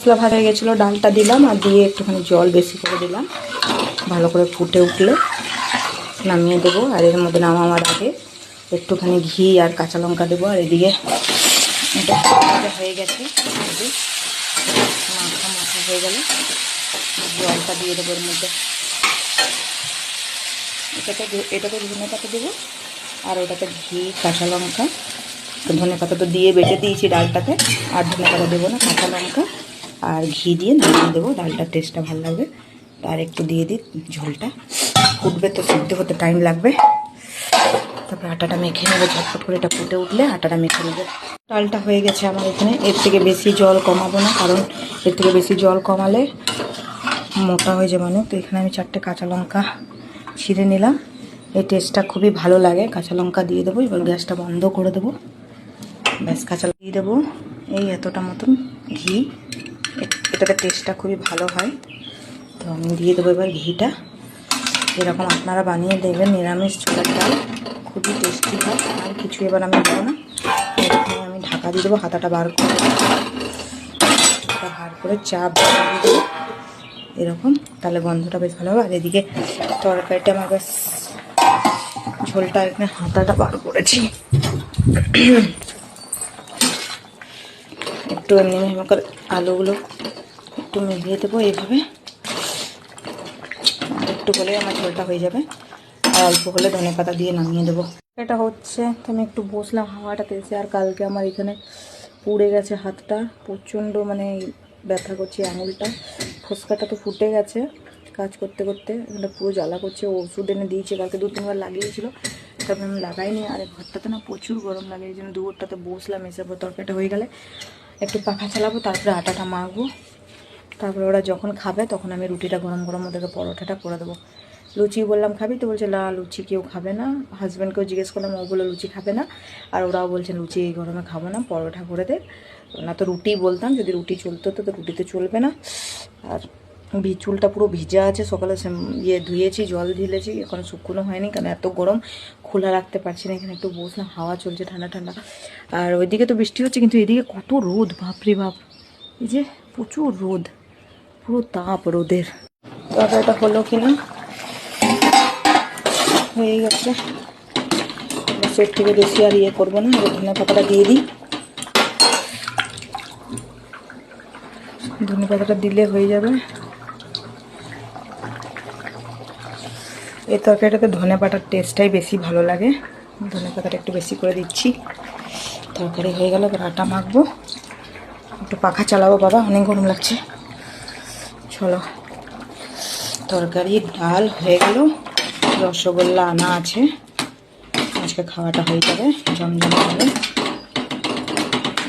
মশলা ভাজা হয়ে গেছিলো, ডালটা দিলাম আর দিয়ে একটুখানি জল বেশি করে দিলাম। ভালো করে ফুটে উঠলে নামিয়ে দেবো। আর এর মধ্যে নামাবার আগে একটুখানি ঘি আর কাঁচা লঙ্কা দেবো। আর এদিকে এটা হয়ে গেছে, মাখা মাখা হয়ে গেলে জলটা দিয়ে দেবো এর মধ্যে। এটাতে ধনে পাতা দেবো আর ওটাতে ঘি কাঁচা লঙ্কা। ধনে পাতা তো দিয়ে বেটে দিয়েছি ডালটাতে, আর ধনে পাতা দেবো না, কাঁচা লঙ্কা আর ঘি দিয়ে নামিয়ে দেবো। ডালটার টেস্টটা ভালো লাগবে। আর একটু দিয়ে দিই, ঝোলটা ফুটবে তো সিদ্ধ হতে টাইম লাগবে। তারপরে আটাটা মেখে নেবো, ঝটফট করে এটা ফুটে উঠলে আটাটা মেখে নেবো। ডালটা হয়ে গেছে আমার এখানে। এর থেকে বেশি জল কমাবো না, কারণ এর থেকে বেশি জল কমালে মোটা হয়ে যাবে অনেক। তো এখানে আমি 4টে কাঁচা লঙ্কা ছিঁড়ে নিলাম। এই টেস্টটা খুবই ভালো লাগে। কাঁচা লঙ্কা দিয়ে দেবো। এবার গ্যাসটা বন্ধ করে দেবো। ব্যাস, কাঁচা দিয়ে দেবো এই এতটা মতন ঘি। এটাতে টেস্টটা খুবই ভালো হয়। তো আমি দিয়ে দেবো এবার ঘিটা। এরকম আপনারা বানিয়ে দেখবেন, নিরামিষ ছোলার ডাল খুবই টেস্টি হয়। আর কিছু এবার আমি দেবো না, এখানে আমি ঢাকা দিয়ে দেবো। হাতাটা বার করে চাপ দিয়ে দেবো এরকম, তাহলে গন্ধটা বেশ ভালো হবে। আর এদিকে তরকারিটা আমার বেশ ঝোলটা এখানে হাতাটা বার করেছি। একটু এমনি করে আলুগুলো একটু মিলিয়ে দেবো এইভাবে। একটু হলে আমার ঝোলটা হয়ে যাবে। আর অল্প হলে ধনে পাতা দিয়ে নামিয়ে দেবো। এটা হচ্ছে, তো আমি একটু বসলাম হাওয়াটাতে এসে। আর কালকে আমার এখানে পুড়ে গেছে হাতটা, প্রচণ্ড মানে ব্যথা করছে আঙুলটা। ফোসকাটা তো ফুটে গেছে কাজ করতে করতে, এটা পুরো জ্বালা করছে। ওষুধ এনে দিয়েছে, কালকে 2-3 বার লাগিয়েছিল, তারপরে আমি লাগাইনি। আর ঘরটাতে না প্রচুর গরম লাগে, এই জন্য দুপুরটাতে বসলাম। এসে তরকারিটা হয়ে গেলে একটু পাখা চালাবো, তারপরে আটাটা মাখবো। তারপরে ওরা যখন খাবে তখন আমি রুটিটা গরম গরম ওদেরকে পরোটাটা করে দেবো। লুচি বললাম খাবি, তো বলছে না লুচি কেউ খাবে না। হাজব্যান্ডকেও জিজ্ঞেস করলাম, ও বলে লুচি খাবে না। আর ওরাও বলছে লুচি এই গরমে খাবো না, পরোটা করে দে। না তো রুটি বলতাম, যদি রুটি চলতো তো রুটিতে চলবে না। আর চুলটা পুরো ভিজা আছে, সকালে ধুয়েছি, জল ঢেলেছি, এখন শুকনো হয়নি কারণ এত গরম খোলা রাখতে পারছি না। এখানে একটু বসলাম, হাওয়া চলছে ঠান্ডা ঠান্ডা। আর ওইদিকে তো বৃষ্টি হচ্ছে, কিন্তু এদিকে কত রোদ, বাপরে বাপ। এই যে প্রচুর রোদ, পুরো তাপ রোদের। তরকারিটা হলো কিনা, হয়ে গেছে। এর থেকে বেশি আর ইয়ে করবো না। ধনে পাতাটা দিয়ে দিই। ধনে পাতাটা দিলে হয়ে যাবে। এই তরকারিটাতে ধনে পাতার টেস্টটাই বেশি ভালো লাগে। ধনে পাতাটা একটু বেশি করে দিচ্ছি। তরকারি হয়ে গেল, এবার আটা মাখবো। একটু পাখা চালাবো, বাবা অনেক গরম লাগছে। চলো, তরকারি ডাল হয়ে গেল। রসগোল্লা আনা আছে, আজকে খাওয়াটা হয়ে যাবে, জমজমে হবে।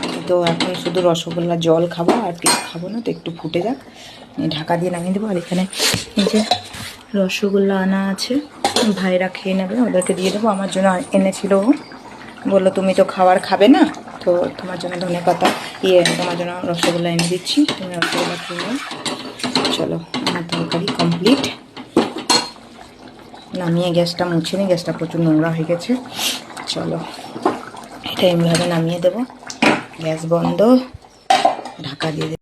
আমি তো এখন শুধু রসগোল্লা জল খাবো, আর কিছু খাবো না। তো একটু ফুটে যাক, ঢাকা দিয়ে নামিয়ে দেবো। আর এখানে এই যে রসগোল্লা আনা আছে, ভাইরা খেয়ে নেবে, ওদেরকে দিয়ে দেবো। আমার জন্য এনেছিল, বললো তুমি তো খাবার খাবে না, তো তোমার জন্য ধনে পাতা তোমার জন্য রসগোল্লা এনে দিচ্ছি, তুমি রসগোল্লা খেয়ে নাও। চলো, আমার তরকারি কমপ্লিট। নামিয়ে গ্যাসটা মুছে নিই, গ্যাসটা প্রচুর নোংরা হয়ে গেছে। চলো, এটা এমনিভাবে নামিয়ে দেবো। গ্যাস বন্ধ, ঢাকা দিয়ে দেবো।